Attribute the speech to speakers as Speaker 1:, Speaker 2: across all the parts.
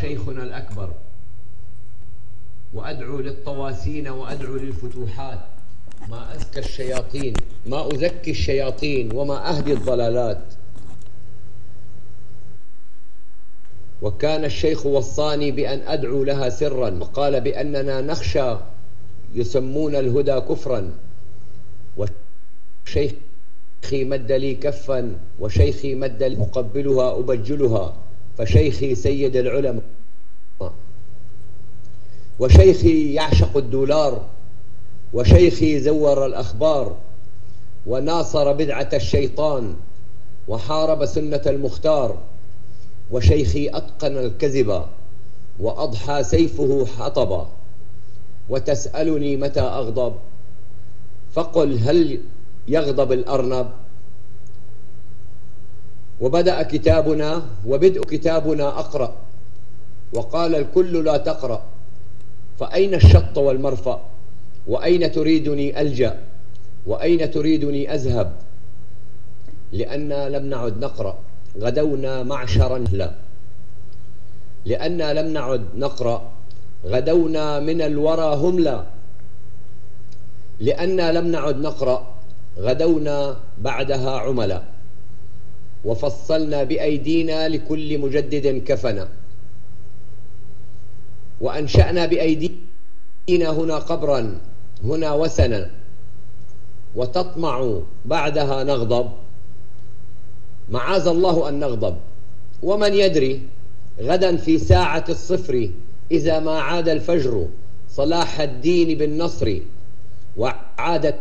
Speaker 1: شيخنا الأكبر، وأدعو للطواسين وأدعو للفتوحات. ما أزكى الشياطين، ما أزكي الشياطين وما أهدي الضلالات. وكان الشيخ وصاني بأن أدعو لها سرا، وقال بأننا نخشى يسمون الهدى كفرا. وشيخي مد لي كفا، وشيخي مد لي أقبلها أبجلها، فشيخي سيد العلماء، وشيخي يعشق الدولار، وشيخي زور الأخبار، وناصر بدعة الشيطان، وحارب سنة المختار. وشيخي أتقن الكذب، وأضحى سيفه حطبا. وتسألني متى أغضب، فقل هل يغضب الأرنب؟ وبدأ كتابنا، وبدء كتابنا أقرأ، وقال الكل لا تقرأ، فأين الشط والمرفأ؟ وأين تريدني ألجأ؟ وأين تريدني أذهب؟ لأننا لم نعد نقرأ، غدونا معشرا لا. لأننا لم نعد نقرأ، غدونا من الورى هملا. لأننا لم نعد نقرأ، غدونا بعدها عملا. وفصلنا بأيدينا لكل مجدد كفنا، وأنشأنا بأيدينا هنا قبرا، هنا وسنا. وتطمع بعدها نغضب، معاذ الله أن نغضب. ومن يدري غدا في ساعة الصفر، إذا ما عاد الفجر صلاح الدين بالنصر، وعاد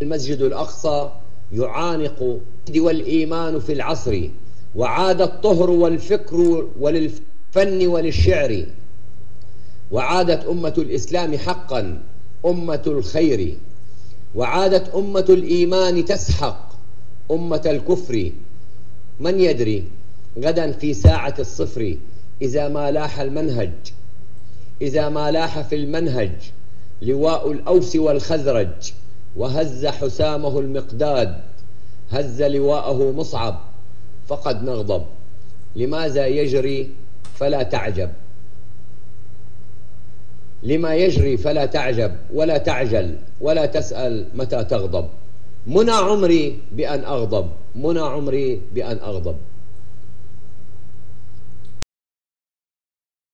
Speaker 1: المسجد الأقصى يعانق والإيمان في العصر، وعاد الطهر والفكر وللفن وللشعر، وعادت أمة الإسلام حقا أمة الخير، وعادت أمة الإيمان تسحق أمة الكفر. من يدري غدا في ساعة الصفر، إذا ما لاح المنهج، إذا ما لاح في المنهج لواء الأوس والخزرج، وهز حسامه المقداد، هز لواءه مصعب، فقد نغضب. لماذا يجري فلا تعجب، لما يجري فلا تعجب، ولا تعجل، ولا تسأل متى تغضب. منى عمري بأن أغضب، منى عمري بأن أغضب.